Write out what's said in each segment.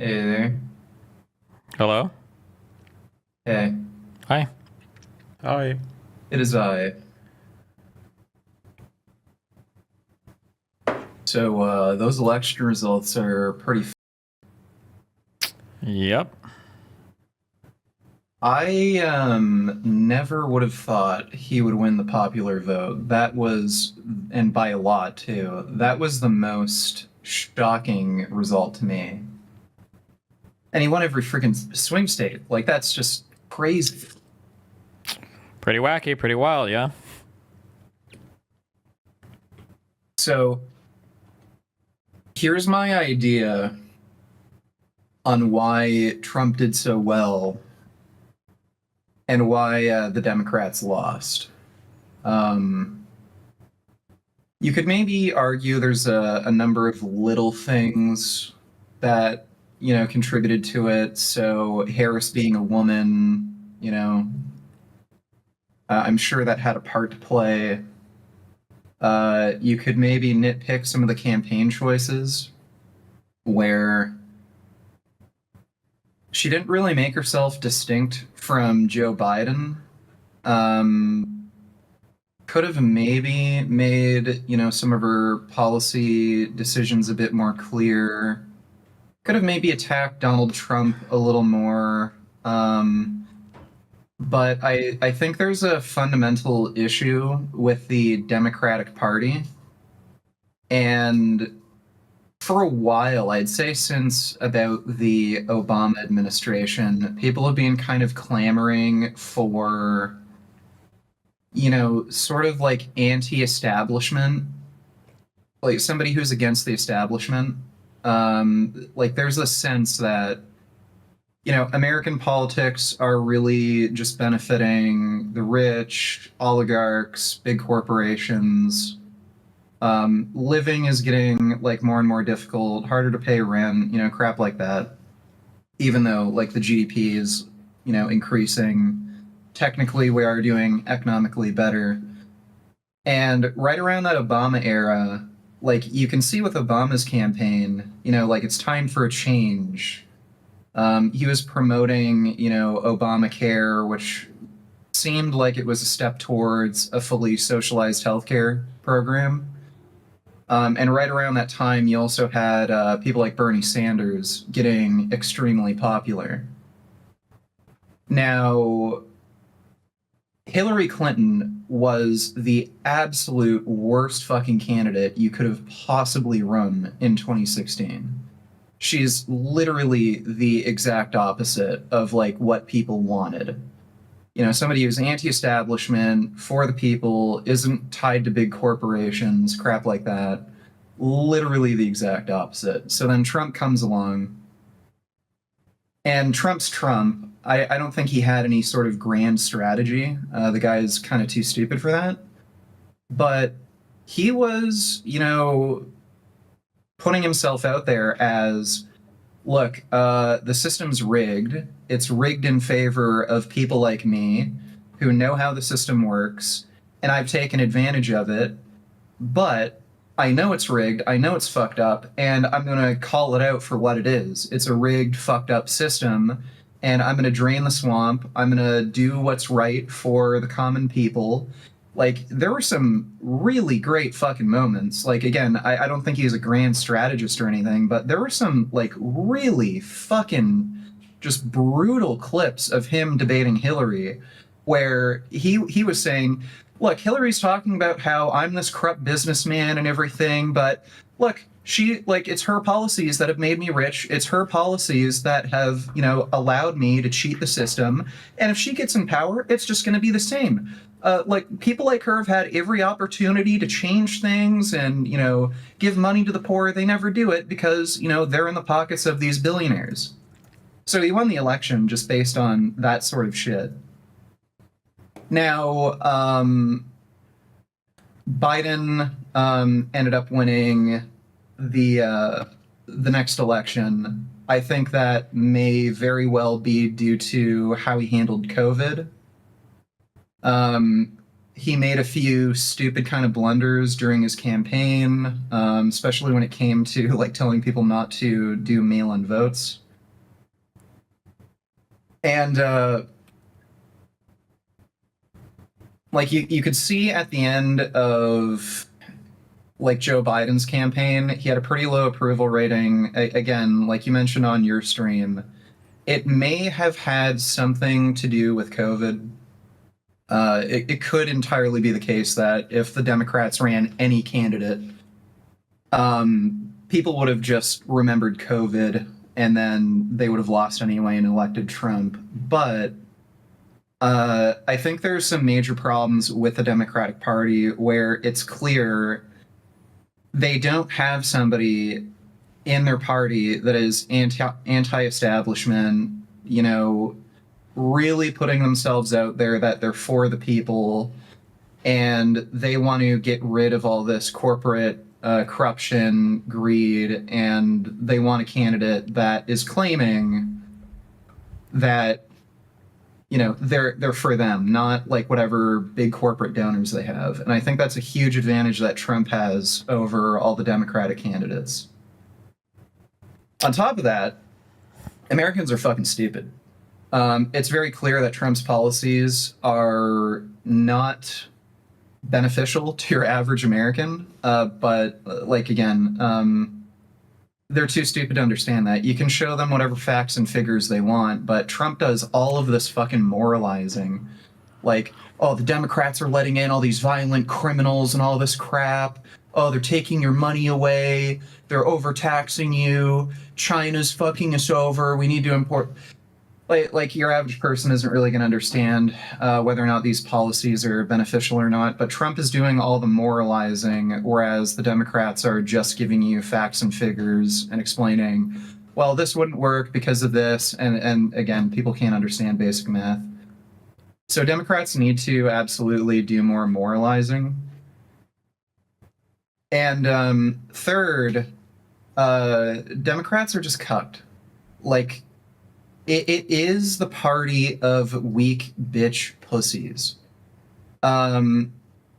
Hey there. Hello? Hey, Hi. Hi. it is I. Those election results are pretty. Yep. I never would have thought he would win the popular vote. That was, and by a lot too. That was the most shocking result to me. And he won every freaking swing state. Like that's just crazy. Pretty wacky, pretty wild, yeah? So here's my idea on why Trump did so well and why the Democrats lost. Um, you could maybe argue there's a number of little things that contributed to it. So Harris being a woman, I'm sure that had a part to play. You could maybe nitpick some of the campaign choices where she didn't really make herself distinct from Joe Biden. Um, could have maybe made some of her policy decisions a bit more clear. Could have maybe attacked Donald Trump a little more. But I think there's a fundamental issue with the Democratic Party. And for a while, I'd say since about the Obama administration, people have been kind of clamoring for sort of like anti-establishment, like somebody who's against the establishment. Like there's a sense that, American politics are really just benefiting the rich, oligarchs, big corporations. Living is getting like more and more difficult, harder to pay rent, crap like that. Even though like the GDP is, increasing, technically we are doing economically better. And right around that Obama era, like you can see with Obama's campaign, like it's time for a change. He was promoting, Obamacare, which seemed like it was a step towards a fully socialized healthcare program. And right around that time, you also had people like Bernie Sanders getting extremely popular. Now, Hillary Clinton was the absolute worst fucking candidate you could have possibly run in 2016. She's literally the exact opposite of like what people wanted. Somebody who's anti-establishment, for the people, isn't tied to big corporations, crap like that. Literally the exact opposite. So then Trump comes along, and Trump's Trump. I don't think he had any sort of grand strategy. The guy's kind of too stupid for that. But he was, putting himself out there as, look, the system's rigged. It's rigged in favor of people like me who know how the system works, and I've taken advantage of it. But I know it's rigged, I know it's fucked up, and I'm going to call it out for what it is. It's a rigged, fucked up system, and I'm going to drain the swamp. I'm going to do what's right for the common people. Like, there were some really great fucking moments. Like, again, I don't think he's a grand strategist or anything, but there were some, like, really fucking just brutal clips of him debating Hillary where he was saying, look, Hillary's talking about how I'm this corrupt businessman and everything, but look, she like it's her policies that have made me rich. It's her policies that have, allowed me to cheat the system. And if she gets in power, it's just going to be the same. Like people like her have had every opportunity to change things and, give money to the poor. They never do it because, they're in the pockets of these billionaires. So he won the election just based on that sort of shit. Now, Biden ended up winning the next election. I think that may very well be due to how he handled COVID. He made a few stupid kind of blunders during his campaign, especially when it came to like telling people not to do mail-in votes. And like you could see at the end of like Joe Biden's campaign, he had a pretty low approval rating. Again, like you mentioned on your stream, it may have had something to do with COVID. It could entirely be the case that if the Democrats ran any candidate, people would have just remembered COVID and then they would have lost anyway and elected Trump. But I think there's some major problems with the Democratic Party where it's clear they don't have somebody in their party that is anti-establishment, you know, really putting themselves out there that they're for the people and they want to get rid of all this corporate corruption, greed, and they want a candidate that is claiming that, you know, they're for them, not like whatever big corporate donors they have. And I think that's a huge advantage that Trump has over all the Democratic candidates. On top of that, Americans are fucking stupid. It's very clear that Trump's policies are not beneficial to your average American, but like again, they're too stupid to understand that. You can show them whatever facts and figures they want, but Trump does all of this fucking moralizing. Like, oh, the Democrats are letting in all these violent criminals and all this crap. Oh, they're taking your money away. They're overtaxing you. China's fucking us over. We need to import... Like your average person isn't really going to understand whether or not these policies are beneficial or not, but Trump is doing all the moralizing, whereas the Democrats are just giving you facts and figures and explaining, well, this wouldn't work because of this, and again, people can't understand basic math. So Democrats need to absolutely do more moralizing. And third, Democrats are just cucked. Like, it is the party of weak bitch pussies. You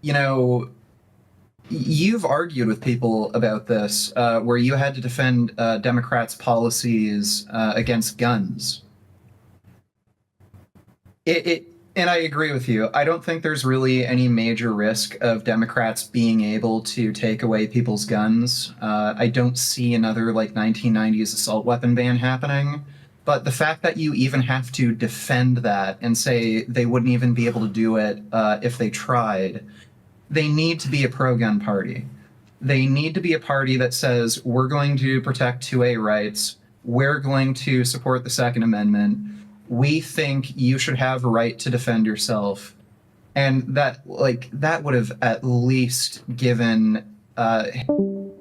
know, you've argued with people about this, where you had to defend Democrats' policies against guns. And I agree with you. I don't think there's really any major risk of Democrats being able to take away people's guns. I don't see another like 1990s assault weapon ban happening. But the fact that you even have to defend that and say they wouldn't even be able to do it if they tried, they need to be a pro-gun party. They need to be a party that says, we're going to protect 2A rights, we're going to support the Second Amendment, we think you should have a right to defend yourself. And that would have at least given... Who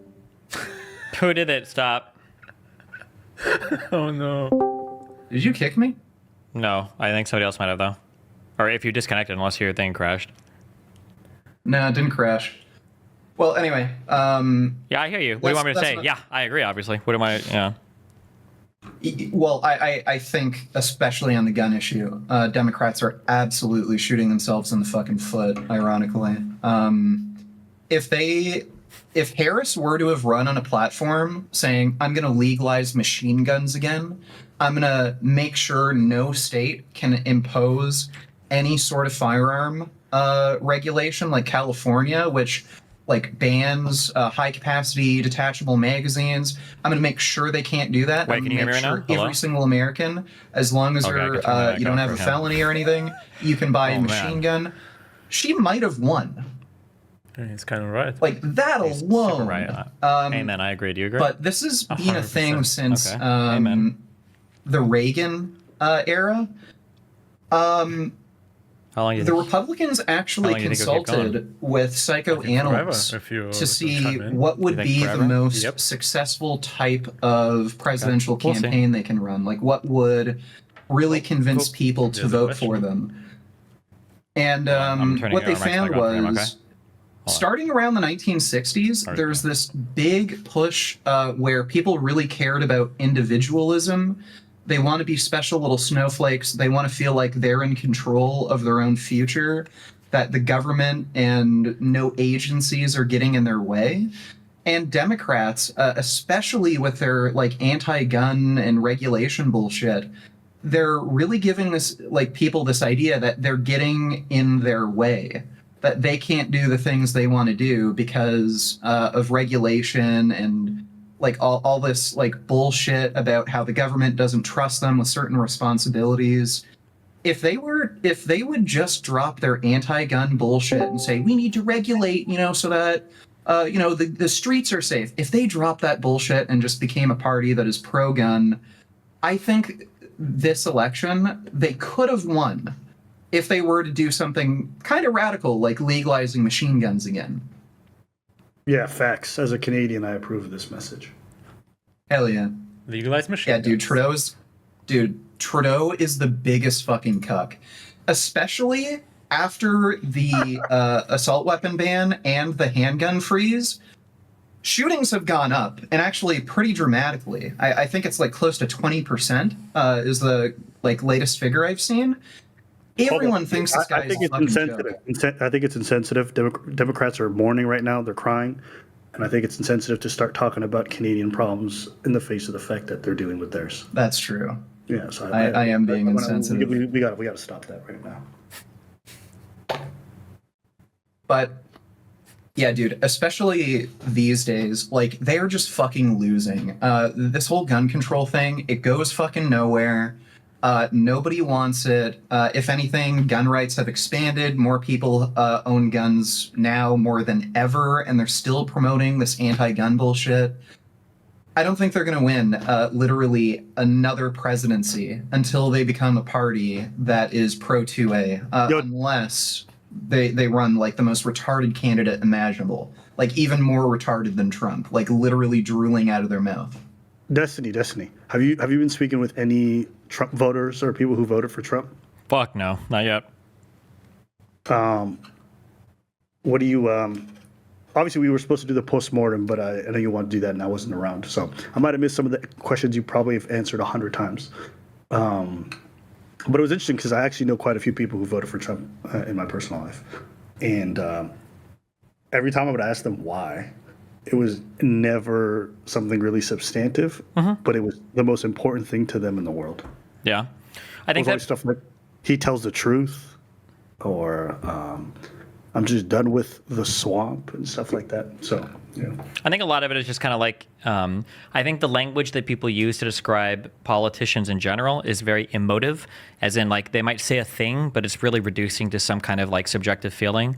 did it? Stop. Oh no. Did you kick me? No, I think somebody else might have, though. Or if you disconnected, unless your thing crashed. No, it didn't crash. Well, anyway. Yeah, I hear you. What do you want me to say? Yeah, I agree, obviously. What am I... Yeah. Well, I think, especially on the gun issue, Democrats are absolutely shooting themselves in the fucking foot, ironically. If Harris were to have run on a platform saying, I'm going to legalize machine guns again, I'm going to make sure no state can impose any sort of firearm regulation like California, which like bans high-capacity detachable magazines. I'm going to make sure they can't do that. Wait, can you hear me right now? Hello? Every single American, as long as you don't have a felony or anything, you can buy a machine gun. She might have won. It's kind of right. Like that He's alone. super right. Amen. I agree. Do you agree? But this has been a thing since Okay. Amen. the Reagan era. How long do you The think? Republicans actually How long do you think it'll keep consulted with psychoanalysts to see what would think be the forever? most successful type of presidential We'll see. campaign they can run. Like what would really convince people to There's a vote question. for them. And I'm turning what they your mic found back on for him, was, okay? starting around the 1960s, Sorry, there's go. this big push where people really cared about individualism. They want to be special little snowflakes. They want to feel like they're in control of their own future, that the government and no agencies are getting in their way. And Democrats, especially with their like anti-gun and regulation bullshit, they're really giving this like people this idea that they're getting in their way, that they can't do the things they want to do because of regulation and like all this like bullshit about how the government doesn't trust them with certain responsibilities. If they would just drop their anti-gun bullshit and say we need to regulate, so that the streets are safe. If they drop that bullshit and just became a party that is pro-gun, I think this election they could have won if they were to do something kind of radical like legalizing machine guns again. Yeah, facts. As a Canadian, I approve of this message. Hell yeah. Legalize machine Yeah, dude, guns. Trudeau is the biggest fucking cuck. Especially after the assault weapon ban and the handgun freeze, shootings have gone up, and actually pretty dramatically. I think it's like close to 20% is the like latest figure I've seen. Everyone thinks this guy I think is it's a fucking insensitive. joke. I think it's insensitive. Democrats are mourning right now. They're crying. And I think it's insensitive to start talking about Canadian problems in the face of the fact that they're dealing with theirs. That's true. Yeah, so I am being insensitive. We got to stop that right now. But yeah, dude, especially these days, like they are just fucking losing. This whole gun control thing, it goes fucking nowhere. Nobody wants it. If anything, gun rights have expanded. More people own guns now more than ever, and they're still promoting this anti-gun bullshit. I don't think they're going to win literally another presidency until they become a party that is pro-2A, unless they run like the most retarded candidate imaginable, like even more retarded than Trump, like literally drooling out of their mouth. Destiny. Have you been speaking with any Trump voters or people who voted for Trump? Fuck no, not yet. What do you? Obviously, we were supposed to do the postmortem, but I know you want to do that, and I wasn't around, so I might have missed some of the questions you probably have answered 100 times. But it was interesting because I actually know quite a few people who voted for Trump in my personal life, and every time I would ask them why, it was never something really substantive, but it was the most important thing to them in the world. Yeah, I think that stuff like he tells the truth, or I'm just done with the swamp and stuff like that. So, yeah. I think a lot of it is just kind of like, I think the language that people use to describe politicians in general is very emotive, as in like they might say a thing, but it's really reducing to some kind of like subjective feeling.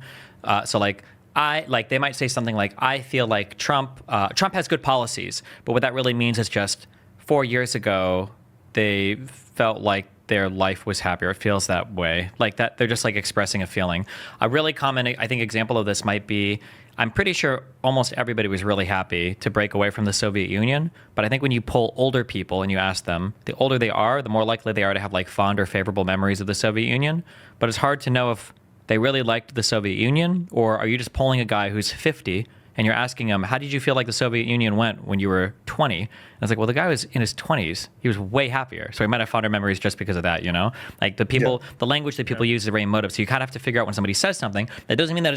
So like, they might say something like, I feel like Trump has good policies, but what that really means is just 4 years ago, they felt like their life was happier. It feels that way. Like that, they're just like expressing a feeling. A really common, I think, example of this might be, I'm pretty sure almost everybody was really happy to break away from the Soviet Union. But I think when you poll older people and you ask them, the older they are, the more likely they are to have like fond or favorable memories of the Soviet Union. But it's hard to know if they really liked the Soviet Union, or are you just polling a guy who's 50 and you're asking him, how did you feel like the Soviet Union went when you were 20? And it's like, well, the guy was in his 20s. He was way happier. So he might have fonder memories just because of that, Like the language that people use is very emotive. So you kind of have to figure out when somebody says something, that doesn't mean that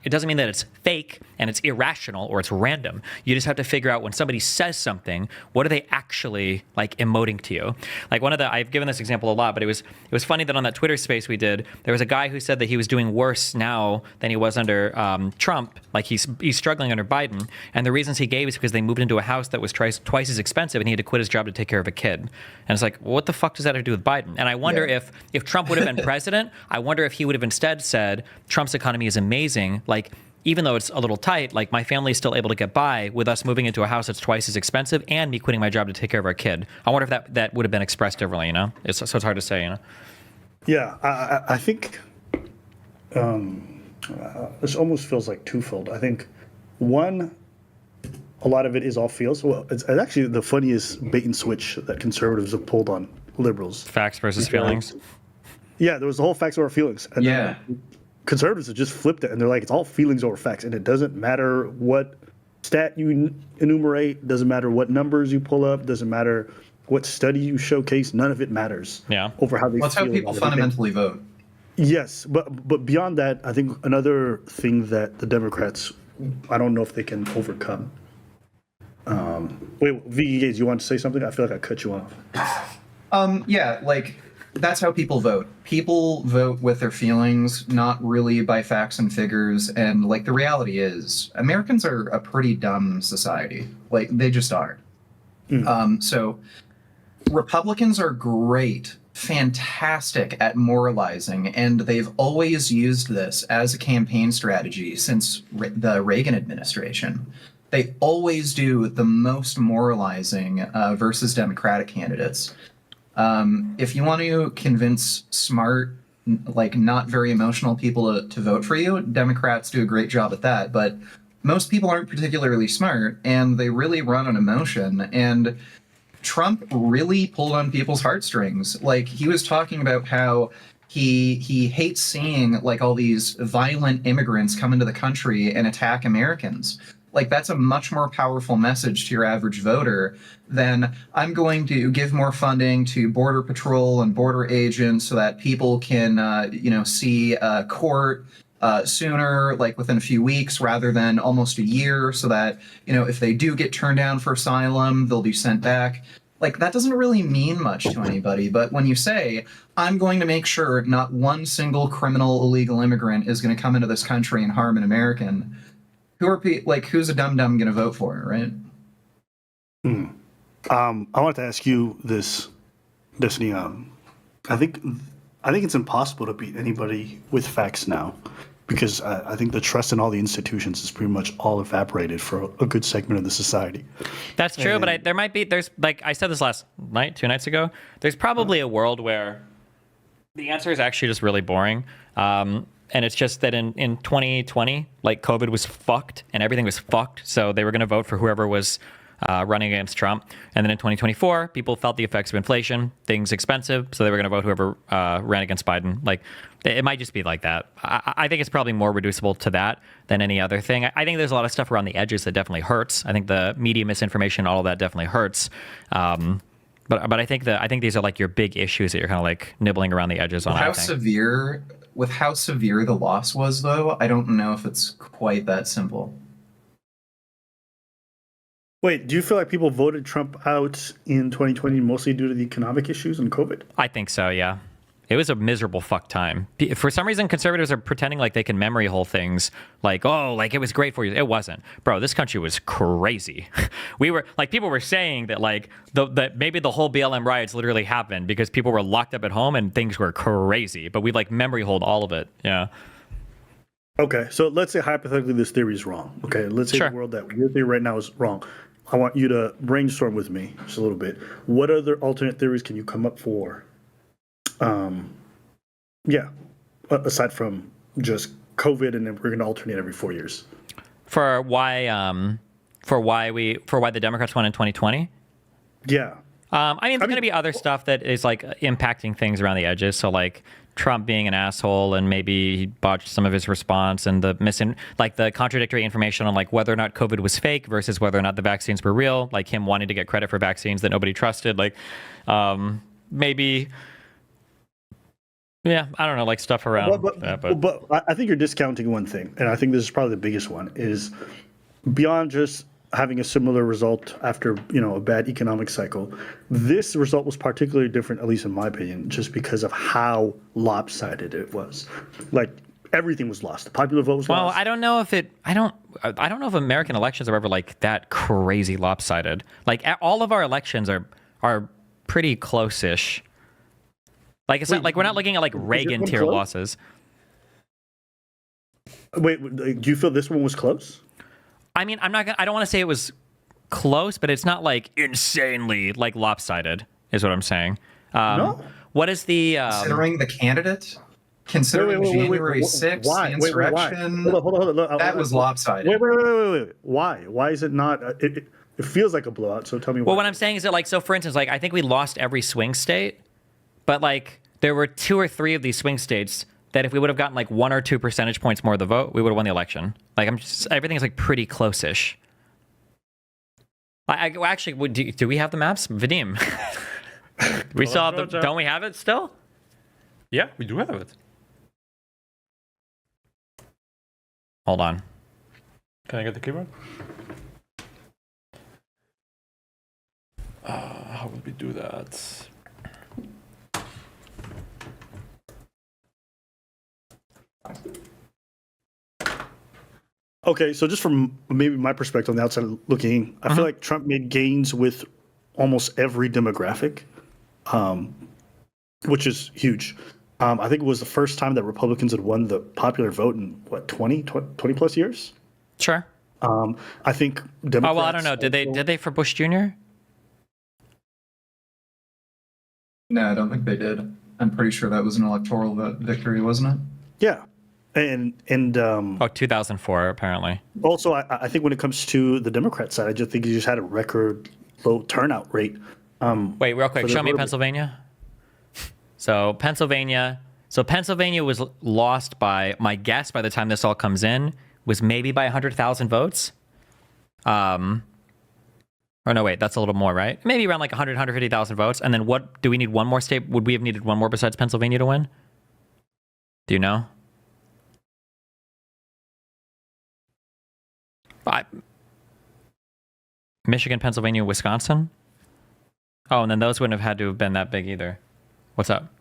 it doesn't mean that it's fake and it's irrational or it's random. You just have to figure out when somebody says something, what are they actually like emoting to you? Like I've given this example a lot, but it was funny that on that Twitter space we did, there was a guy who said that he was doing worse now than he was under Trump. Like he's struggling under Biden, and the reasons he gave is because they moved into a house that was twice as expensive, and he had to quit his job to take care of a kid. And it's like, well, what the fuck does that have to do with Biden? And I wonder if Trump would have been president, I wonder if he would have instead said Trump's economy is amazing. Like, even though it's a little tight, like my family is still able to get by with us moving into a house that's twice as expensive and me quitting my job to take care of our kid. I wonder if that would have been expressed differently. So it's hard to say. Yeah, I think this almost feels like twofold. I think one, a lot of it is all feels. Well, it's actually the funniest bait and switch that conservatives have pulled on liberals. Facts versus feelings. Yeah, there was the whole facts over feelings. And then conservatives have just flipped it, and they're like, it's all feelings over facts, and it doesn't matter what stat you enumerate, doesn't matter what numbers you pull up, doesn't matter what study you showcase, none of it matters. Yeah. Over how they feel. That's how people fundamentally vote. Yes, but beyond that, I think another thing that the Democrats, I don't know if they can overcome. Wait, V. Gainz, you want to say something? I feel like I cut you off. Yeah, like that's how people vote. People vote with their feelings, not really by facts and figures. And like the reality is, Americans are a pretty dumb society. Like they just are. So Republicans are great, fantastic at moralizing, and they've always used this as a campaign strategy since the Reagan administration. They always do the most moralizing versus Democratic candidates. If you want to convince smart, like not very emotional people to vote for you, Democrats do a great job at that. But most people aren't particularly smart, and they really run on emotion. And Trump really pulled on people's heartstrings. Like he was talking about how he hates seeing like all these violent immigrants come into the country and attack Americans. Like that's a much more powerful message to your average voter than I'm going to give more funding to Border Patrol and border agents so that people can see court sooner, like within a few weeks rather than almost a year, so that, if they do get turned down for asylum, they'll be sent back. Like, that doesn't really mean much to anybody. But when you say, I'm going to make sure not one single criminal illegal immigrant is going to come into this country and harm an American, who's a dum-dum going to vote for it, right? I wanted to ask you this, Destiny. I think it's impossible to beat anybody with facts now, because I think the trust in all the institutions is pretty much all evaporated for a good segment of the society. That's true, but there's like I said this last night, 2 nights ago, there's probably a world where the answer is actually just really boring. And it's just that in 2020, like COVID was fucked and everything was fucked. So they were going to vote for whoever was running against Trump. And then in 2024, people felt the effects of inflation, things expensive. So they were going to vote whoever ran against Biden. Like it might just be like that. I think it's probably more reducible to that than any other thing. I think there's a lot of stuff around the edges that definitely hurts. I think the media misinformation, all of that definitely hurts. But I think these are like your big issues that you're kind of like nibbling around the edges on. With how severe the loss was, though, I don't know if it's quite that simple. Wait, do you feel like people voted Trump out in 2020 mostly due to the economic issues and COVID? I think so, yeah. It was a miserable fuck time. For some reason, conservatives are pretending like they can memory hole things like, oh, like it was great for you. It wasn't. Bro, this country was crazy. People were saying that like that maybe the whole BLM riots literally happened because people were locked up at home and things were crazy. But we like memory hold all of it. Yeah. Okay, so let's say hypothetically this theory is wrong. Okay, let's say Sure. the world that your theory right now is wrong. I want you to brainstorm with me just a little bit. What other alternate theories can you come up for? Aside from just COVID, and then we're going to alternate every 4 years. For why the Democrats won in 2020? Yeah. There's going to be other stuff that is like impacting things around the edges. So like Trump being an asshole and maybe he botched some of his response and the contradictory information on like whether or not COVID was fake versus whether or not the vaccines were real, like him wanting to get credit for vaccines that nobody trusted. Like maybe, yeah, I don't know, like stuff around that. But I think you're discounting one thing, and I think this is probably the biggest one, is beyond just having a similar result after a bad economic cycle. This result was particularly different, at least in my opinion, just because of how lopsided it was. Like everything was lost. The popular vote was lost. Well, I don't know if American elections are ever like that crazy lopsided. Like all of our elections are pretty close-ish. Like it's not like we're not looking at like Reagan tier losses. Wait, do you feel this one was close? I mean, I don't want to say it was close, but it's not like insanely like lopsided, is what I'm saying. No. What is the Considering the candidate? Considering January 6th, the insurrection, hold on. that was lopsided. Wait. Why? Why is it not? It feels like a blowout, so tell me why. Well, what I'm saying is that, like, so for instance, like, I think we lost every swing state, but, like, there were 2 or 3 of these swing states that if we would have gotten, like, 1 or 2 percentage points more of the vote, we would have won the election. Like, everything is, like, pretty close-ish. Actually, do we have the maps? Vadim. We still have the... Don't we have it still? Yeah, we do have it. Hold on. Can I get the keyboard? How would we do that? Okay, so just from maybe my perspective on the outside looking, I feel like Trump made gains with almost every demographic, which is huge. I think it was the first time that Republicans had won the popular vote in what 20 plus years. Sure. I think Democrats. Oh well, I don't know. Did they for Bush Jr.? No, I don't think they did. I'm pretty sure that was an electoral victory, wasn't it? Yeah, and 2004 apparently. also I think when it comes to the Democrat side, I just think you just had a record low turnout rate. Wait, real quick. for the Show me voter- Pennsylvania. So Pennsylvania was lost by, my guess by the time this all comes in was maybe by 100,000 votes. Or no, wait, that's a little more, right? Maybe around like 150,000 votes. And then what, do we need one more state? Would we have needed one more besides Pennsylvania to win? Do you know? Michigan, Pennsylvania, Wisconsin? Oh, and then those wouldn't have had to have been that big either. What's up?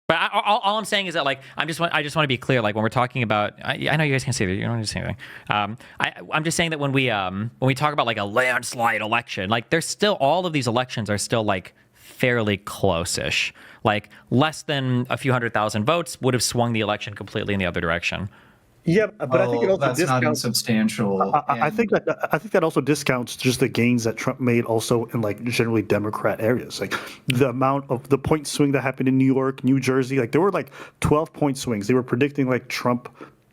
But all I'm saying is that, like, I just want to be clear. Like, when we're talking about, I know you guys can't say that. You don't need to say anything. I'm just saying that when we talk about like a landslide election, like there's still, all of these elections are still like fairly close-ish. Like less than a few 100,000 votes would have swung the election completely in the other direction. Yeah, but I think it also that's not discounts. insubstantial. I think that also discounts just the gains that Trump made also in like generally Democrat areas. Like the amount of the point swing that happened in New York, New Jersey, like there were like 12-point swings. They were predicting like Trump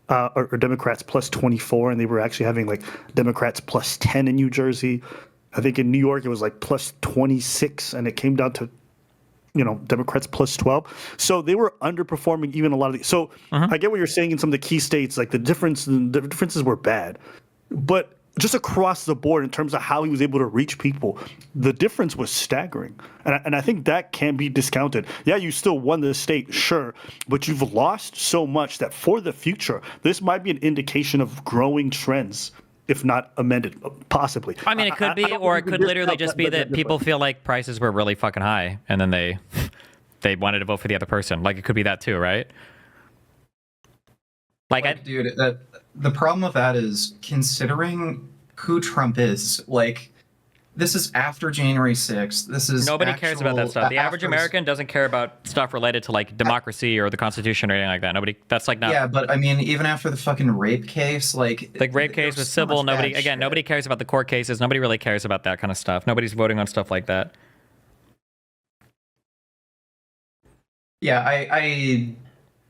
or Democrats plus 24, and they were actually having like Democrats plus 10 in New Jersey. I think in New York it was like plus 26, and it came down to Democrats plus 12. So they were underperforming even a lot of these. So I get what you're saying in some of the key states, like the differences were bad. But just across the board in terms of how he was able to reach people, the difference was staggering. And I think that can be discounted. Yeah, you still won the state, sure, but you've lost so much that for the future, this might be an indication of growing trends, if not amended, possibly. I mean, it could be, or it could literally just be that people feel like prices were really fucking high, and then they wanted to vote for the other person. Like, it could be that too, right? Dude, the problem with that is considering who Trump is. Like, this is after January 6th. This is nobody cares about that stuff. The average American doesn't care about stuff related to like democracy or the Constitution or anything like that. Nobody. That's like not. Yeah, but I mean, even after the fucking rape case, like rape case was civil. Nobody cares about the court cases. Nobody really cares about that kind of stuff. Nobody's voting on stuff like that. Yeah,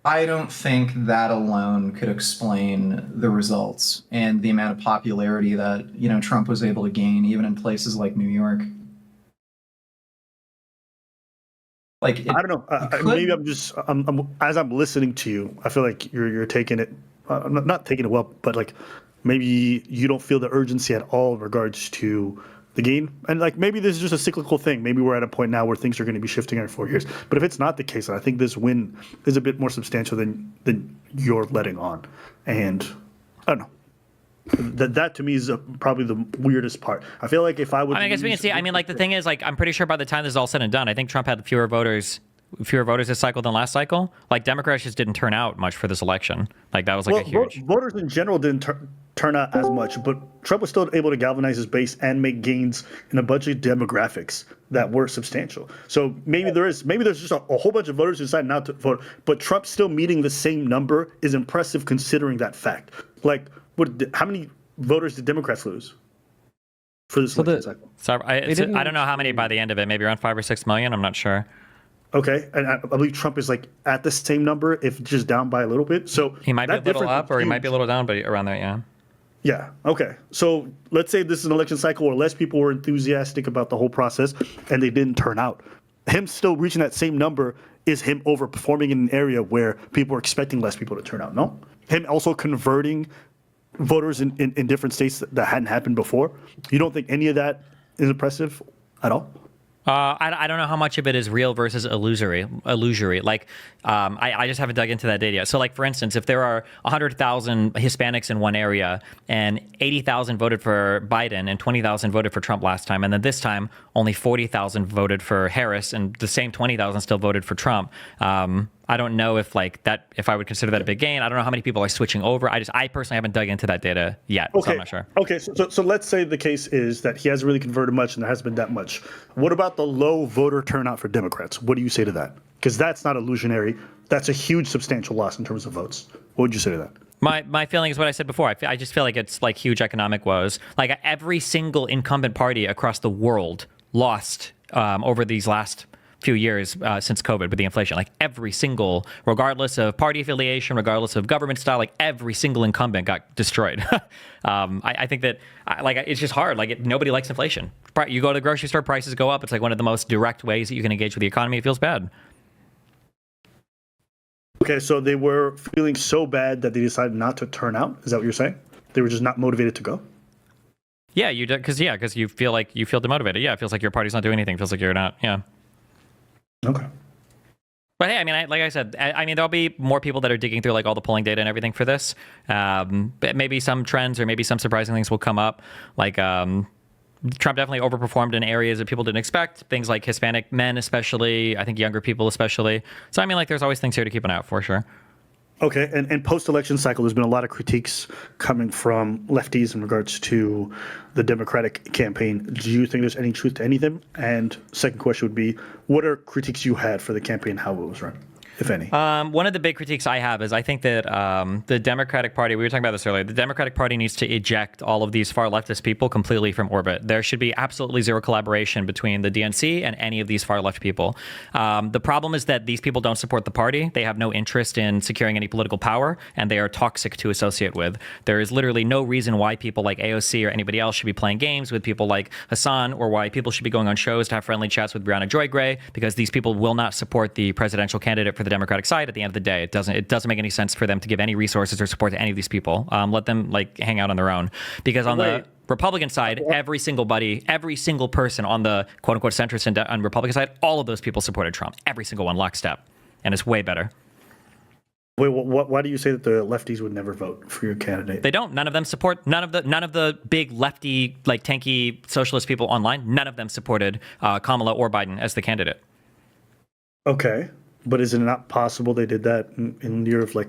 I don't think that alone could explain the results and the amount of popularity that, Trump was able to gain even in places like New York. Like, I don't know. Maybe I'm as I'm listening to you, I feel like you're taking it, not taking it well, but like maybe you don't feel the urgency at all in regards to the gain. And like maybe this is just a cyclical thing. Maybe we're at a point now where things are going to be shifting every 4 years. But if it's not the case, then I think this win is a bit more substantial than you're letting on. And I don't know. That to me is probably the weirdest part. I feel like if I would, I guess we can see. I mean, like the thing is, like I'm pretty sure by the time this is all said and done, I think Trump had fewer voters this cycle than last cycle. Like Democrats just didn't turn out much for this election. Like that was like a huge. Voters in general didn't turn out as much, but Trump was still able to galvanize his base and make gains in a bunch of demographics that were substantial. So maybe there's just a whole bunch of voters who decided not to vote, but Trump still meeting the same number is impressive considering that fact. Like, how many voters did Democrats lose for this election cycle? So I don't know how many by the end of it. Maybe around 5 or 6 million. I'm not sure. Okay, and I believe Trump is like at the same number, if just down by a little bit. So he might be a little up, or he might be a little down, but around there, yeah. Yeah. Okay. So let's say this is an election cycle where less people were enthusiastic about the whole process and they didn't turn out. Him still reaching that same number is him overperforming in an area where people are expecting less people to turn out. No. Him also converting voters in different states that hadn't happened before. You don't think any of that is impressive at all? I don't know how much of it is real versus illusory. Like, I just haven't dug into that data yet. So, like, for instance, if there are 100,000 Hispanics in one area and 80,000 voted for Biden and 20,000 voted for Trump last time, and then this time only 40,000 voted for Harris and the same 20,000 still voted for Trump, I don't know if like that, if I would consider that a big gain. I don't know how many people are switching over. I personally haven't dug into that data yet, so I'm not sure. Okay, so let's say the case is that he hasn't really converted much and there hasn't been that much. What about the low voter turnout for Democrats? What do you say to that? Because that's not illusionary. That's a huge substantial loss in terms of votes. What would you say to that? My feeling is what I said before. I just feel like it's like huge economic woes. Like every single incumbent party across the world lost over these last few years since COVID with the inflation. Like every single, regardless of party affiliation, regardless of government style, like every single incumbent got destroyed. I think that like it's just hard. Like nobody likes inflation. You go to the grocery store, prices go up. It's like one of the most direct ways that you can engage with the economy. It feels bad. Okay, so they were feeling so bad that they decided not to turn out. Is that what you're saying? They were just not motivated to go? Yeah, because you feel like you feel demotivated. Yeah, it feels like your party's not doing anything. It feels like you're not. Yeah. Okay. But hey, I mean, like I said, I mean, there'll be more people that are digging through like all the polling data and everything for this. But maybe some trends or maybe some surprising things will come up. Like Trump definitely overperformed in areas that people didn't expect. Things like Hispanic men, especially. I think younger people, especially. So I mean, like, there's always things here to keep an eye out for sure. Okay, and post-election cycle, there's been a lot of critiques coming from lefties in regards to the Democratic campaign. Do you think there's any truth to any of them? And second question would be, what are critiques you had for the campaign, how it was run, if any? One of the big critiques I have is I think that the Democratic Party, we were talking about this earlier, the Democratic Party needs to eject all of these far leftist people completely from orbit. There should be absolutely zero collaboration between the DNC and any of these far left people. The problem is that these people don't support the party. They have no interest in securing any political power, and they are toxic to associate with. There is literally no reason why people like AOC or anybody else should be playing games with people like Hassan, or why people should be going on shows to have friendly chats with Brianna Joy Gray, because these people will not support the presidential candidate for the Democratic side. At the end of the day, it doesn't make any sense for them to give any resources or support to any of these people. Let them like hang out on their own, because on the Republican side, every single person on the quote unquote centrist and on Republican side, all of those people supported Trump. Every single one, lockstep, and it's way better. Wait, why do you say that the lefties would never vote for your candidate? They don't. None of them support. None of the big lefty, like tanky socialist people online. None of them supported Kamala or Biden as the candidate. Okay. But is it not possible they did that in lieu of like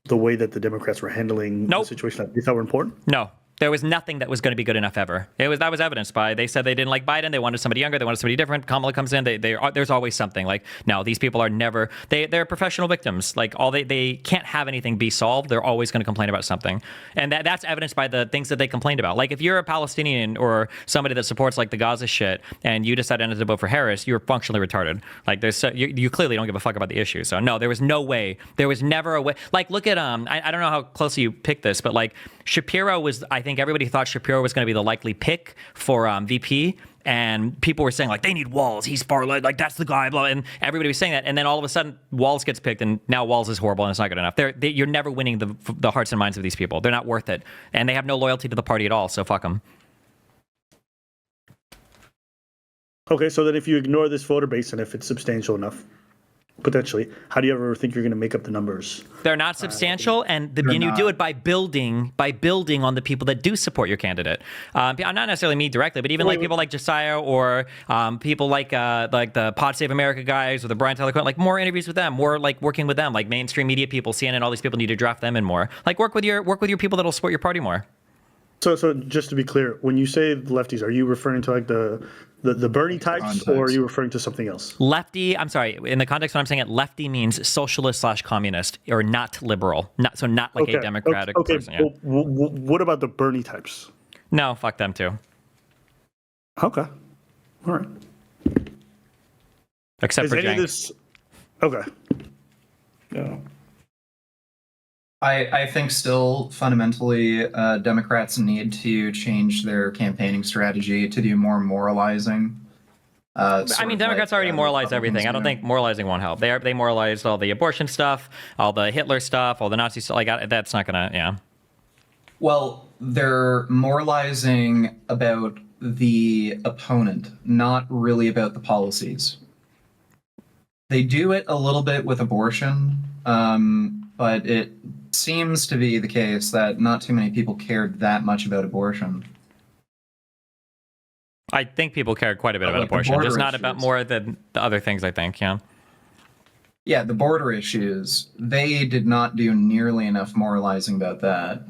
the way that the Democrats were handling the situation that they thought were important? No. There was nothing that was going to be good enough ever. That was evidenced by, they said they didn't like Biden, they wanted somebody younger, they wanted somebody different. Kamala comes in, there's always something. Like, no, these people are never, they're professional victims. Like, they can't have anything be solved. They're always going to complain about something. And that's evidenced by the things that they complained about. Like, if you're a Palestinian or somebody that supports like the Gaza shit and you decide to vote for Harris, you're functionally retarded. Like, you clearly don't give a fuck about the issue. So no, there was no way. There was never a way. Like, look at, I don't know how closely you picked this, but like Shapiro was, I think everybody thought Shapiro was going to be the likely pick for VP, and people were saying like, they need Walz, he's far left, like that's the guy, blah, and everybody was saying that, and then all of a sudden Walz gets picked, and now Walz is horrible and it's not good enough. You're never winning the hearts and minds of these people. They're not worth it, and they have no loyalty to the party at all, so fuck them. Okay, so then if you ignore this voter base and if it's substantial enough, potentially, how do you ever think you're going to make up the numbers? They're not substantial, and you do it by building on the people that do support your candidate. Not necessarily me directly, but even like people like Josiah or people like the Pod Save America guys or the Brian Tyler Quinn, like more interviews with them, more like working with them, like mainstream media people, CNN, all these people need to draft them in more. Like work with your people that'll support your party more. So just to be clear, when you say the lefties, are you referring to like the Bernie types, or are you referring to something else? Lefty, I'm sorry, in the context when I'm saying it, lefty means socialist/communist, or not liberal, not like a democratic person. Yeah. What about the Bernie types? No, fuck them too. Okay, all right. Except for Gainz. Okay. Yeah. I think still fundamentally Democrats need to change their campaigning strategy to do more moralizing. I mean, Democrats already moralize everything. I don't think moralizing won't help. They moralized all the abortion stuff, all the Hitler stuff, all the Nazi stuff. Like that's not gonna, yeah. Well, they're moralizing about the opponent, not really about the policies. They do it a little bit with abortion, but it seems to be the case that not too many people cared that much about abortion. I think people cared quite a bit about abortion, just not about more than the other things, I think, yeah. Yeah, the border issues, they did not do nearly enough moralizing about that.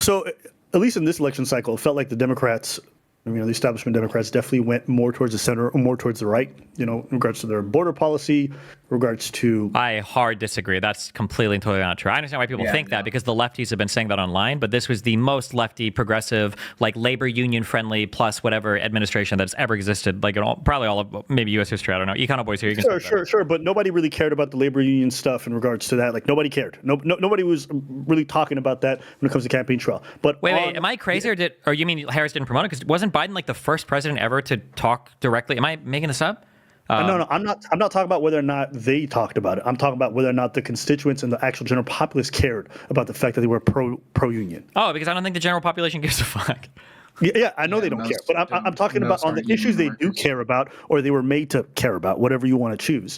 So, at least in this election cycle, it felt like the Democrats, the establishment Democrats definitely went more towards the center or more towards the right, in regards to their border policy, regards to... I hard disagree. That's completely and totally not true. I understand why people think that because the lefties have been saying that online, but this was the most lefty, progressive, like labor union friendly plus whatever administration that's ever existed, like in probably all of maybe U.S. history. I don't know. Econ boys here. You can Sure. But nobody really cared about the labor union stuff in regards to that. Like nobody cared. Nobody was really talking about that when it comes to campaign trail. But wait, am I crazy or you mean Harris didn't promote it? Because wasn't Biden like the first president ever to talk directly? Am I making this up? No, I'm not talking about whether or not they talked about it. I'm talking about whether or not the constituents and the actual general populace cared about the fact that they were pro union. Oh, because I don't think the general population gives a fuck. Yeah, I know they don't care, but I'm talking about on the issues they do care about, or they were made to care about, whatever you want to choose.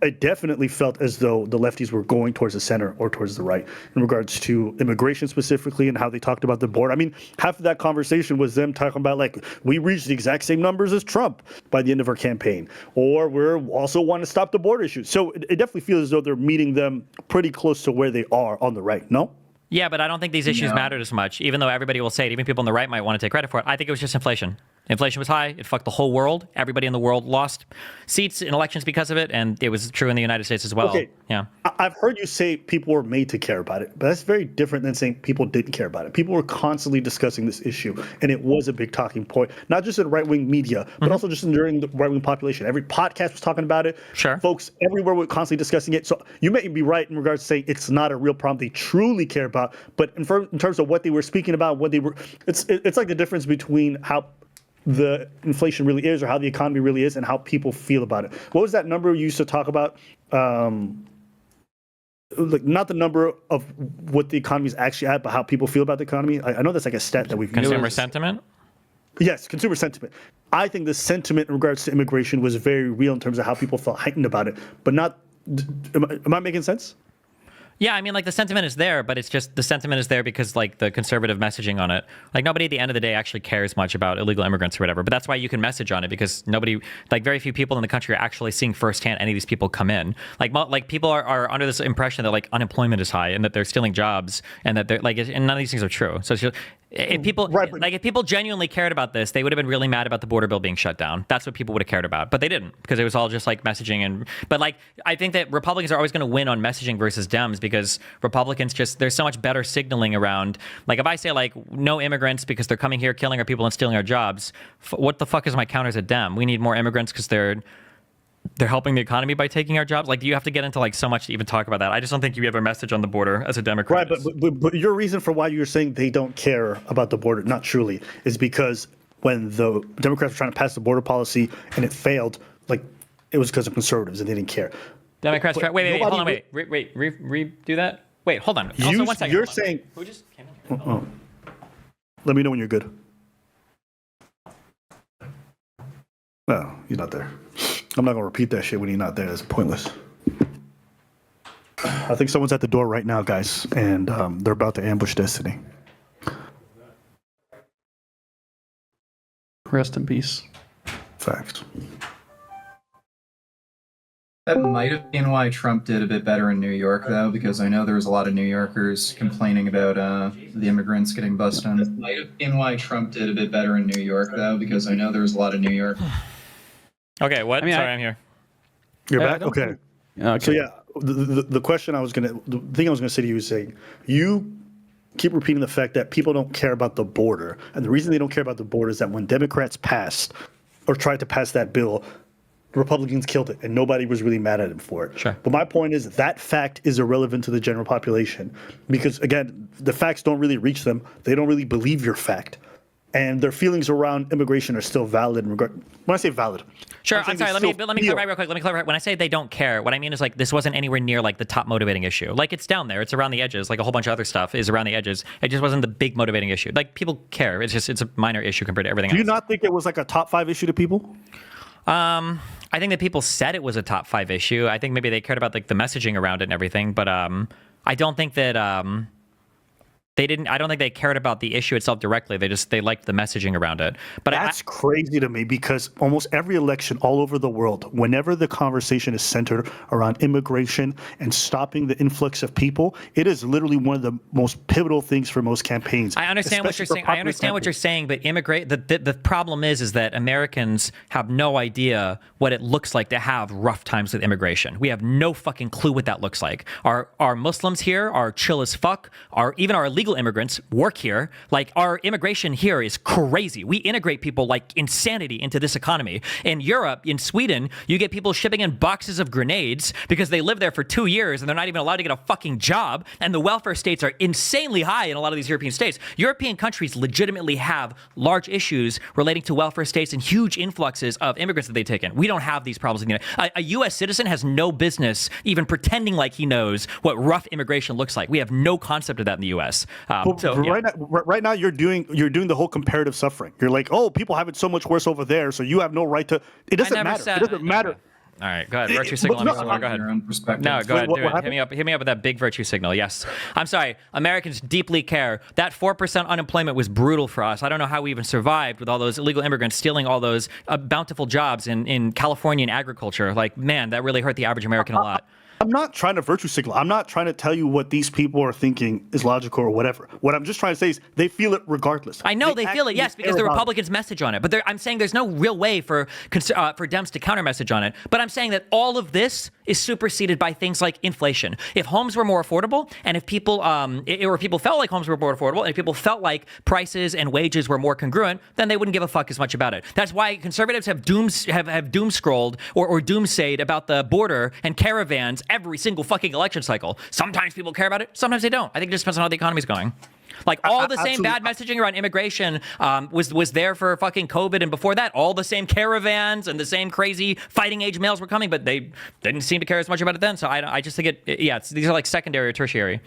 It definitely felt as though the lefties were going towards the center or towards the right in regards to immigration specifically and how they talked about the border. I mean, half of that conversation was them talking about like, we reached the exact same numbers as Trump by the end of our campaign, or we're also want to stop the border issues. So it definitely feels as though they're meeting them pretty close to where they are on the right, no? Yeah, but I don't think these issues mattered as much, even though everybody will say it. Even people on the right might want to take credit for it. I think it was just inflation. Inflation was high. It fucked the whole world. Everybody in the world lost seats in elections because of it, and it was true in the United States as well. Okay. Yeah. I've heard you say people were made to care about it, but that's very different than saying people didn't care about it. People were constantly discussing this issue, and it was a big talking point, not just in right-wing media, but also just during the right-wing population. Every podcast was talking about it. Sure. Folks everywhere were constantly discussing it. So you may be right in regards to saying it's not a real problem they truly care about, but in terms of what they were speaking about, it's like the difference between how the inflation really is or how the economy really is and how people feel about it. What was that number you used to talk about? Like not the number of what the economy is actually at, but how people feel about the economy. I know that's like a stat that we've Consumer sentiment? Yes, consumer sentiment. I think the sentiment in regards to immigration was very real in terms of how people felt heightened about it, but not. Am I making sense? Yeah, I mean, like the sentiment is there, but it's just the sentiment is there because like the conservative messaging on it. Like nobody at the end of the day actually cares much about illegal immigrants or whatever. But that's why you can message on it because very few people in the country are actually seeing firsthand any of these people come in. Like people are under this impression that like unemployment is high and that they're stealing jobs and that they're like, and none of these things are true. So it's just, if people genuinely cared about this, they would have been really mad about the border bill being shut down. That's what people would have cared about, but they didn't because it was all just like messaging but like I think that Republicans are always going to win on messaging versus Dems because Republicans there's so much better signaling around. Like if I say like no immigrants because they're coming here killing our people and stealing our jobs, what the fuck is my counter as a Dem? We need more immigrants because they're helping the economy by taking our jobs. Like, you have to get into like so much to even talk about that. I just don't think you have a message on the border as a Democrat. Right, but your reason for why you're saying they don't care about the border, not truly, is because when the Democrats were trying to pass the border policy and it failed, like it was because of conservatives and they didn't care. Democrats. Wait, hold on, redo that. Wait, hold on. Also, 1 second. You're saying. Who just came in here? Let me know when you're good. No, he's not there. I'm not gonna repeat that shit when he's not there. That's pointless. I think someone's at the door right now, guys, and they're about to ambush Destiny. Rest in peace. Facts. That might have been why Trump did a bit better in New York, though, because I know there was a lot of New Yorkers complaining about the immigrants getting busted on. That might have been why Trump did a bit better in New York, though, because I know there was a lot of New York. Okay, what? Sorry, I'm here. You're back? Okay. So yeah, the question the thing I was gonna say to you is saying you keep repeating the fact that people don't care about the border, and the reason they don't care about the border is that when Democrats passed or tried to pass that bill, Republicans killed it, and nobody was really mad at him for it. Sure. But my point is that fact is irrelevant to the general population because, again, the facts don't really reach them. They don't really believe your fact. And their feelings around immigration are still valid. When I say valid, sure. I'm sorry. Let me clarify real quick. Let me clarify. When I say they don't care, what I mean is like this wasn't anywhere near like the top motivating issue. Like it's down there. It's around the edges. Like a whole bunch of other stuff is around the edges. It just wasn't the big motivating issue. Like people care. It's a minor issue compared to everything else. Do you not think it was like a top 5 issue to people? I think that people said it was a top 5 issue. I think maybe they cared about like the messaging around it and everything, but I don't think that I don't think they cared about the issue itself directly. They liked the messaging around it. But that's crazy to me, because almost every election all over the world, whenever the conversation is centered around immigration and stopping the influx of people, it is literally one of the most pivotal things for most campaigns. I understand what you're saying. I understand what you're saying, but the problem is that Americans have no idea what it looks like to have rough times with immigration. We have no fucking clue what that looks like. Our Muslims here are chill as fuck. Even our illegal immigrants work here. Like, our immigration here is crazy. We integrate people like insanity into this economy. In Europe, in Sweden, you get people shipping in boxes of grenades because they live there for 2 years and they're not even allowed to get a fucking job. And the welfare states are insanely high in a lot of these European states. European countries legitimately have large issues relating to welfare states and huge influxes of immigrants that they take in. We don't have these problems in the United. A U.S. citizen has no business even pretending like he knows what rough immigration looks like. We have no concept of that in the U.S. Right now, you're doing the whole comparative suffering. You're like, oh, people have it so much worse over there, so you have no right to. It doesn't matter. It doesn't matter. All right, go ahead. Virtue signal. Go ahead. Your own perspective. No, go ahead. What Do it. happened? Hit me up with that big virtue signal. Yes. I'm sorry. Americans deeply care. That 4% unemployment was brutal for us. I don't know how we even survived with all those illegal immigrants stealing all those bountiful jobs in California in agriculture. Like, man, that really hurt the average American a lot. I'm not trying to virtue signal. I'm not trying to tell you what these people are thinking is logical or whatever. What I'm just trying to say is they feel it regardless. I know they feel it, yes, because the Republicans message on it. But I'm saying there's no real way for Dems to counter message on it. But I'm saying that all of this is superseded by things like inflation. If homes were more affordable, and if people or people felt like homes were more affordable, and if people felt like prices and wages were more congruent, then they wouldn't give a fuck as much about it. That's why conservatives have doom scrolled or doomsayed about the border and caravans every single fucking election cycle. Sometimes people care about it, sometimes they don't. I think it just depends on how the economy's going. Like, all the same bad messaging around immigration was there for fucking COVID, and before that, all the same caravans and the same crazy fighting age males were coming, but they didn't seem to care as much about it then. So I just think these are like secondary or tertiary.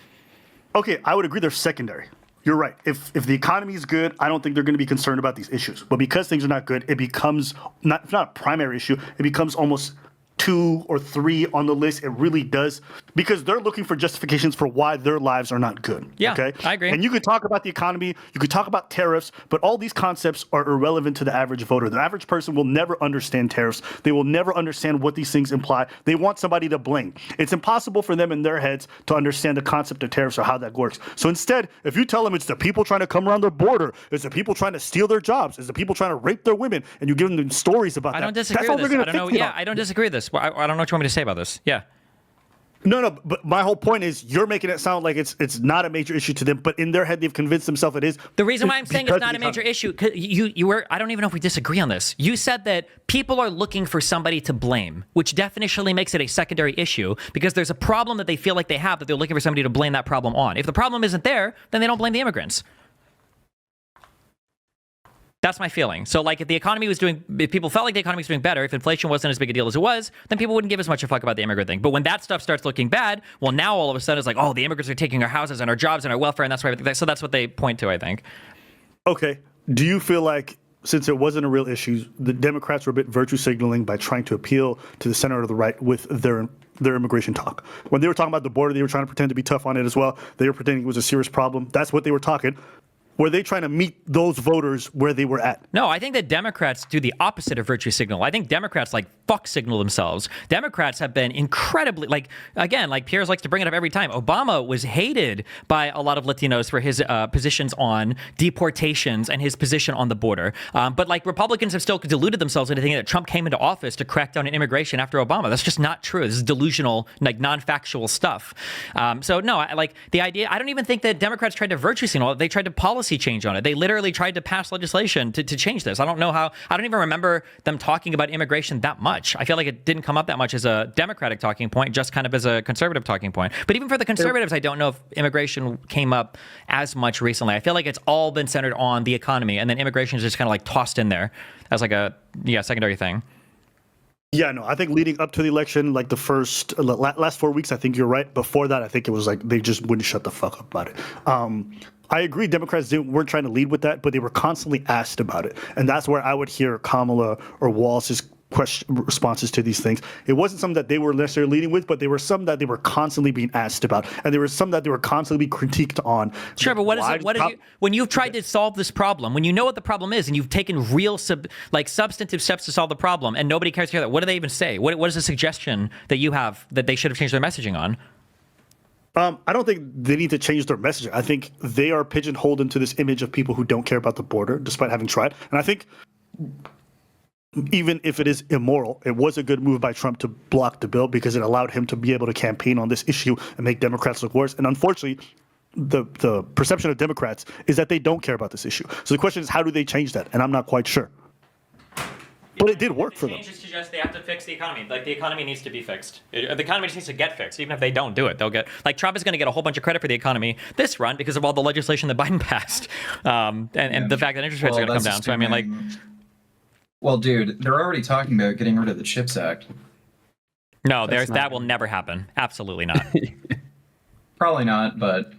Okay, I would agree they're secondary. You're right. If the economy is good, I don't think they're going to be concerned about these issues. But because things are not good, it becomes not a primary issue. It becomes almost 2 or 3 on the list. It really does, because they're looking for justifications for why their lives are not good. Yeah, okay? I agree. And you could talk about the economy, you could talk about tariffs, but all these concepts are irrelevant to the average voter. The average person will never understand tariffs. They will never understand what these things imply. They want somebody to blame. It's impossible for them in their heads to understand the concept of tariffs or how that works. So instead, if you tell them it's the people trying to come around their border, it's the people trying to steal their jobs, it's the people trying to rape their women, and you give them stories about that. I don't disagree with this. I don't disagree with this. I don't know what you want me to say about this. Yeah. No, but my whole point is you're making it sound like it's not a major issue to them, but in their head they've convinced themselves it is. The reason why I'm saying it's not a major issue, I don't even know if we disagree on this. You said that people are looking for somebody to blame, which definitionally makes it a secondary issue, because there's a problem that they feel like they have that they're looking for somebody to blame that problem on. If the problem isn't there, then they don't blame the immigrants. That's my feeling. So, like, if people felt like the economy was doing better, if inflation wasn't as big a deal as it was, then people wouldn't give as much a fuck about the immigrant thing. But when that stuff starts looking bad, well, now all of a sudden it's like, oh, the immigrants are taking our houses and our jobs and our welfare, and that's why. So that's what they point to, I think. Okay. Do you feel like, since it wasn't a real issue, the Democrats were a bit virtue signaling by trying to appeal to the center of the right with their immigration talk? When they were talking about the border, they were trying to pretend to be tough on it as well. They were pretending it was a serious problem. That's what they were talking. Were they trying to meet those voters where they were at? No, I think that Democrats do the opposite of virtue signal. I think Democrats fuck signal themselves. Democrats have been incredibly, Piers likes to bring it up every time. Obama was hated by a lot of Latinos for his positions on deportations and his position on the border. But Republicans have still deluded themselves into thinking that Trump came into office to crack down on immigration after Obama. That's just not true. This is delusional, non-factual stuff. So no, the idea, I don't even think that Democrats tried to virtue signal. They tried to policy change on it. They literally tried to pass legislation to change this. I don't even remember them talking about immigration that much. I feel like it didn't come up that much as a Democratic talking point, just kind of as a conservative talking point. But even for the conservatives, I don't know if immigration came up as much recently. I feel like it's all been centered on the economy, and then immigration is just kind of tossed in there as a secondary thing. Yeah, no, I think leading up to the election, the first last 4 weeks, I think you're right. Before that, I think it was they just wouldn't shut the fuck up about it. I agree Democrats weren't trying to lead with that, but they were constantly asked about it. And that's where I would hear Kamala or Walz's responses to these things. It wasn't something that they were necessarily leading with, but they were some that they were constantly being asked about, and there were some that they were constantly being critiqued on. Sure, but when you've tried to solve this problem, when you know what the problem is, and you've taken real substantive steps to solve the problem, and nobody cares to hear that, what do they even say? What is a suggestion that you have that they should have changed their messaging on? I don't think they need to change their messaging. I think they are pigeonholed into this image of people who don't care about the border, despite having tried. And I think even if it is immoral, it was a good move by Trump to block the bill because it allowed him to be able to campaign on this issue and make Democrats look worse. And unfortunately, the perception of Democrats is that they don't care about this issue. So the question is, how do they change that? And I'm not quite sure. But it did work for them. Changes suggest they have to fix the economy. Like, the economy needs to be fixed. The economy just needs to get fixed. Even if they don't do it, they'll get... Like, Trump is going to get a whole bunch of credit for the economy this run because of all the legislation that Biden passed. And the fact that interest rates are going to come down. So, I mean, like... Well, dude, they're already talking about getting rid of the CHIPS Act. No, that will never happen. Absolutely not. Probably not, but...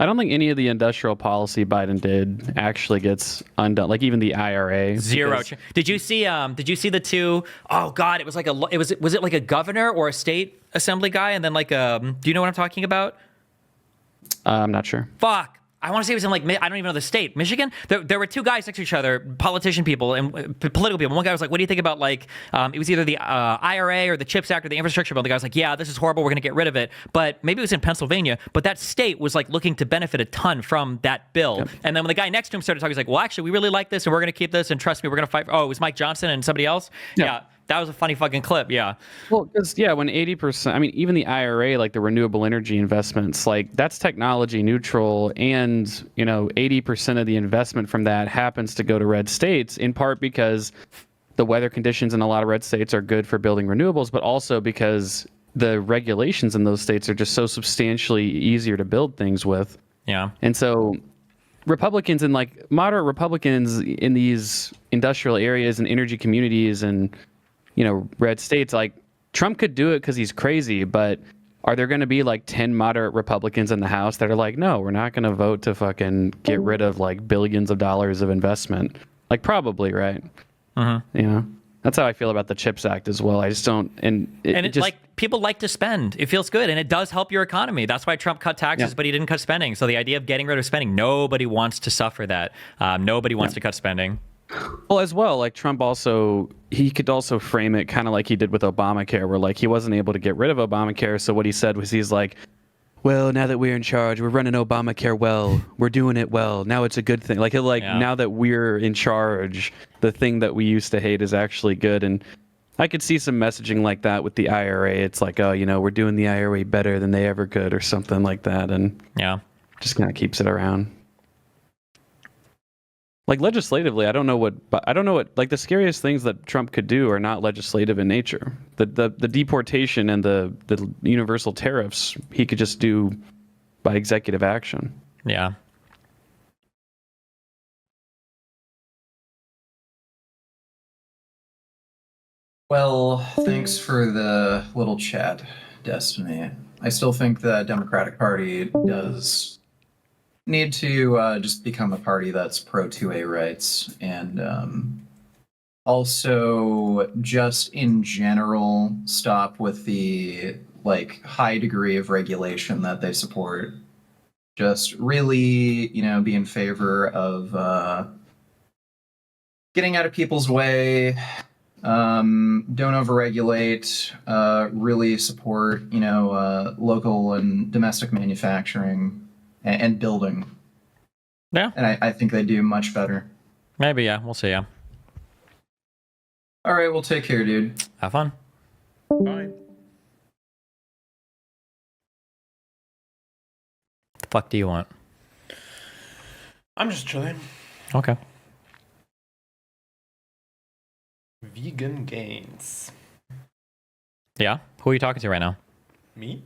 I don't think any of the industrial policy Biden did actually gets undone. Like even the IRA. Zero. Did you see the two? Oh God, it was like was it like a governor or a state assembly guy, and then like do you know what I'm talking about? I'm not sure. Fuck. I want to say it was in like, I don't even know the state, Michigan. There were two guys next to each other, politician people and political people. One guy was like, what do you think about like, it was either the IRA or the CHIPS Act or the infrastructure bill. The guy was like, yeah, this is horrible. We're going to get rid of it. But maybe it was in Pennsylvania, but that state was like looking to benefit a ton from that bill. Yep. And then when the guy next to him started talking, he's like, well, actually, we really like this and we're going to keep this. And trust me, we're going to fight. Oh, it was Mike Johnson and somebody else. Yeah. That was a funny fucking clip, yeah. Well, because, when 80%, I mean, even the IRA, like the renewable energy investments, like that's technology neutral. And, 80% of the investment from that happens to go to red states, in part because the weather conditions in a lot of red states are good for building renewables, but also because the regulations in those states are just so substantially easier to build things with. Yeah. And so Republicans and like moderate Republicans in these industrial areas and energy communities and red states, like Trump could do it because he's crazy, but are there going to be like 10 moderate Republicans in the House that are like, no, we're not going to vote to fucking get rid of like billions of dollars of investment? Like probably, right? That's how I feel about the CHIPS Act as well. I just don't, like people like to spend. It feels good, and it does help your economy. That's why Trump cut taxes, but he didn't cut spending. So the idea of getting rid of spending, nobody wants to suffer that. Nobody wants to cut spending. Well, as well, like Trump he could also frame it kind of like he did with Obamacare, where like he wasn't able to get rid of Obamacare. So what he said was he's like, well, now that we're in charge, we're running Obamacare well, we're doing it well. Now it's a good thing. Like now that we're in charge, the thing that we used to hate is actually good. And I could see some messaging like that with the IRA. It's like, oh, we're doing the IRA better than they ever could or something like that. And just kind of keeps it around. Like legislatively, I don't know what like the scariest things that Trump could do are not legislative in nature. The deportation and the universal tariffs he could just do by executive action. Yeah. Well, thanks for the little chat, Destiny. I still think the Democratic Party does need to just become a party that's pro 2A rights, and also just in general stop with the high degree of regulation that they support. Just really, be in favor of getting out of people's way. Don't overregulate. Really support, local and domestic manufacturing. And building. Yeah. And I think they do much better. Maybe, yeah. We'll see, yeah. All right, well, take care, dude. Have fun. Bye. The fuck do you want? I'm just chilling. Okay. Vegan Gainz. Yeah? Who are you talking to right now? Me?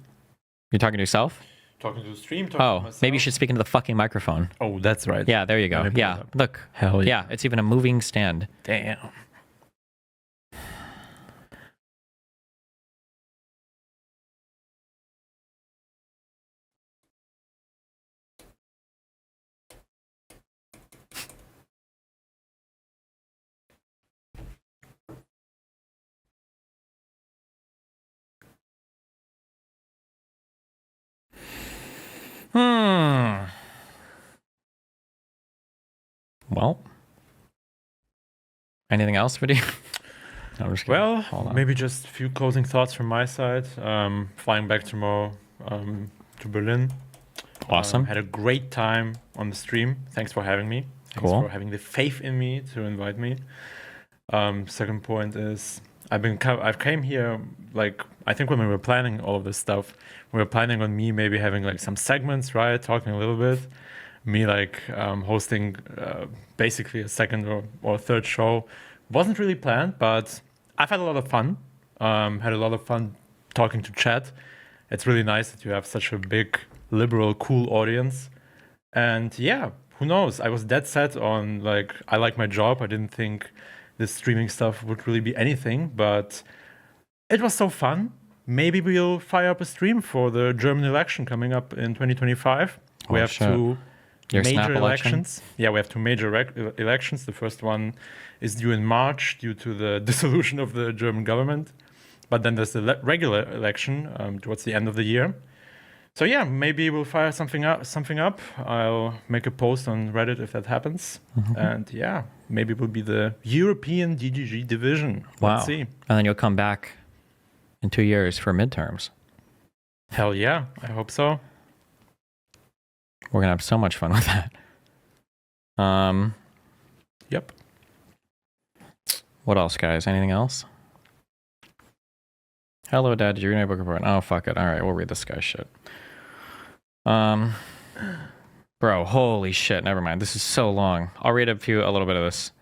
You're talking to yourself? Talking to the stream, talking to myself. Maybe you should speak into the fucking microphone. Oh, that's right. Yeah, there you go. Yeah, look. Hell yeah. Yeah, it's even a moving stand. Damn. Well, anything else, Vidi? No, I'm just kidding. Well, Hold on. maybe just a few closing thoughts from my side. Flying back tomorrow to Berlin. Awesome. Had a great time on the stream. Thanks for having me. Thanks Cool. for having the faith in me to invite me. Second point is I've came here, like, I think when we were planning all of this stuff, we were planning on me maybe having like some segments, right? Talking a little bit. Me like hosting basically a second or third show. Wasn't really planned, but I've had a lot of fun. Had a lot of fun talking to chat. It's really nice that you have such a big, liberal, cool audience. And yeah, who knows? I was dead set on like, I like my job. I didn't think this streaming stuff would really be anything, but it was so fun. Maybe we'll fire up a stream for the German election coming up in 2025. We have shit. two Your Snap major election? elections. Yeah, we have two major elections. The first one is due in March due to the dissolution of the German government. But then there's the regular election towards the end of the year. So yeah, maybe we'll fire something up. I'll make a post on Reddit if that happens. And yeah, maybe we'll be the European DGG division. Wow. Let's see. And then you'll come back in 2 years for midterms. Hell yeah, I hope so. We're gonna have so much fun with that. Yep. What else, guys? Anything else? Hello, Dad. Did you read my book report? Oh, fuck it. All right, we'll read this guy's shit. Bro, holy shit. Never mind. This is so long. I'll read a little bit of this.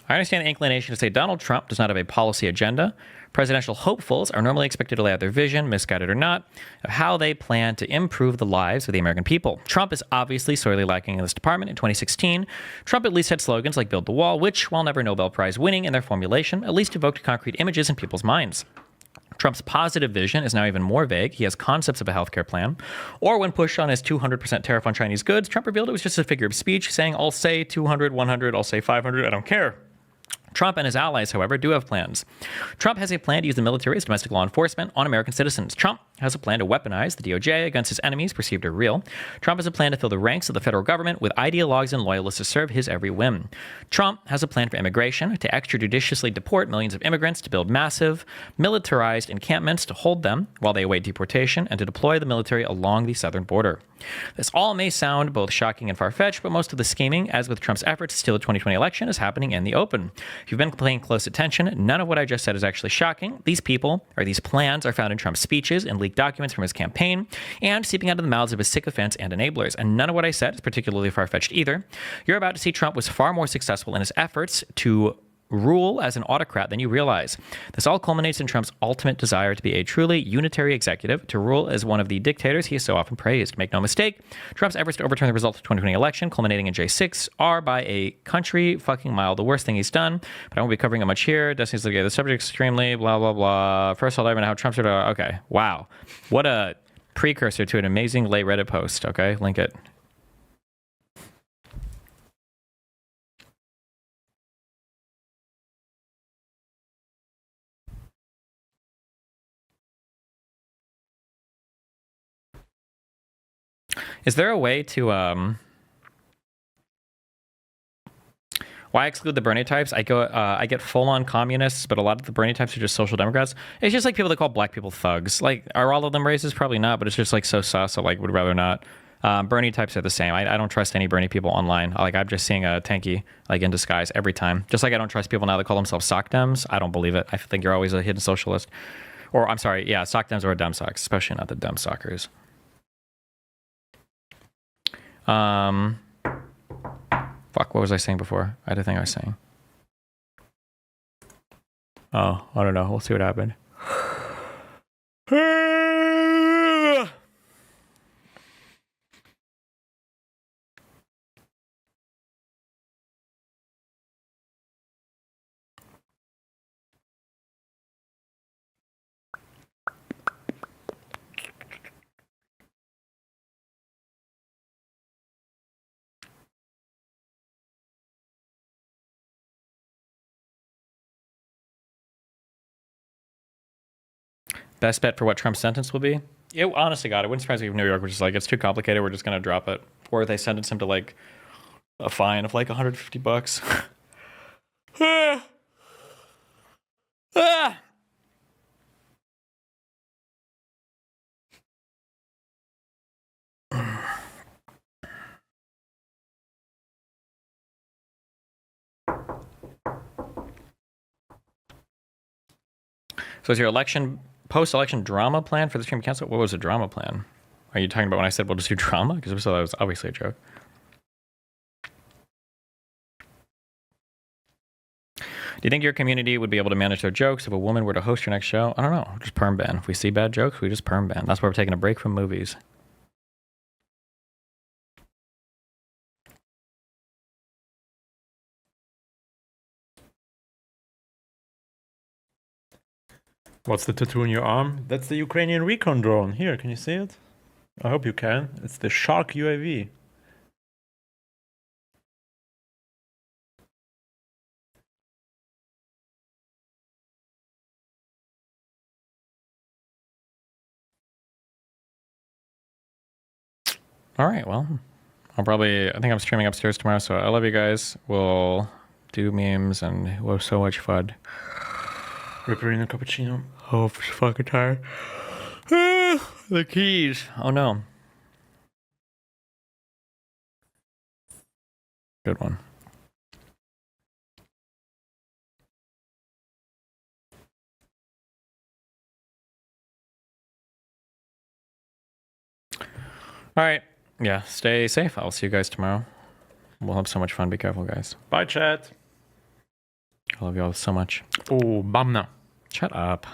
I understand the inclination to say Donald Trump does not have a policy agenda. Presidential hopefuls are normally expected to lay out their vision, misguided or not, of how they plan to improve the lives of the American people. Trump is obviously sorely lacking in this department. In 2016, Trump at least had slogans like Build the Wall, which, while never Nobel Prize winning in their formulation, at least evoked concrete images in people's minds. Trump's positive vision is now even more vague. He has concepts of a healthcare plan. Or when pushed on his 200% tariff on Chinese goods, Trump revealed it was just a figure of speech, saying, I'll say 200, 100, I'll say 500, I don't care. Trump and his allies, however, do have plans. Trump has a plan to use the military as domestic law enforcement on American citizens. Trump has a plan to weaponize the DOJ against his enemies, perceived or real. Trump has a plan to fill the ranks of the federal government with ideologues and loyalists to serve his every whim. Trump has a plan for immigration, to extrajudiciously deport millions of immigrants, to build massive, militarized encampments to hold them while they await deportation, and to deploy the military along the southern border. This all may sound both shocking and far-fetched, but most of the scheming, as with Trump's efforts to steal the 2020 election, is happening in the open. If you've been paying close attention, none of what I just said is actually shocking. These plans are found in Trump's speeches and leaked documents from his campaign, and seeping out of the mouths of his sycophants and enablers. And none of what I said is particularly far-fetched either. You're about to see Trump was far more successful in his efforts to rule as an autocrat than you realize. This all culminates in Trump's ultimate desire to be a truly unitary executive, to rule as one of the dictators he has so often praised. Make no mistake, Trump's efforts to overturn the results of the 2020 election, culminating in J6, are by a country fucking mile the worst thing he's done, but I won't be covering it much here. Destiny's looking at the subject extremely, blah, blah, blah. First, I'll dive into how Trump should, okay, wow. What a precursor to an amazing late Reddit post, okay? Link it. Is there a way to why exclude the Bernie types? I get full-on communists, but a lot of the Bernie types are just social democrats. It's just like people that call black people thugs. Like, are all of them racist? Probably not, but it's just like so sus. I like would rather not. Bernie types are the same. I don't trust any Bernie people online. Like, I'm just seeing a tanky like in disguise every time. Just like I don't trust people now that call themselves sock dems. I don't believe it. I think you're always a hidden socialist. Or I'm sorry, yeah, sock dems or dumb socks, especially not the dumb sockers. Fuck, what was I saying before? I had a thing I was saying. Oh, I don't know. We'll see what happened. Best bet for what Trump's sentence will be? It, honestly, God, it wouldn't surprise me if New York was just like, it's too complicated, we're just going to drop it. or they sentence him to like a fine of like $150. Ah. Ah. So is your post-election drama plan for the stream canceled? What was the drama plan? Are you talking about when I said we'll just do drama? Because that was obviously a joke. Do you think your community would be able to manage their jokes if a woman were to host your next show? I don't know. Just perm ban. If we see bad jokes, we just perm ban. That's why we're taking a break from movies. What's the tattoo on your arm? That's the Ukrainian recon drone. Here, can you see it? I hope you can. It's the Shark UAV. All right, well, I think I'm streaming upstairs tomorrow, so I love you guys. We'll do memes and we'll have so much fun. Ripperino cappuccino. Oh, I'm fucking tired. The keys. Oh no. Good one. All right. Yeah, stay safe. I'll see you guys tomorrow. We'll have so much fun. Be careful, guys. Bye, chat. I love you all so much. Oh, bam now. Shut up.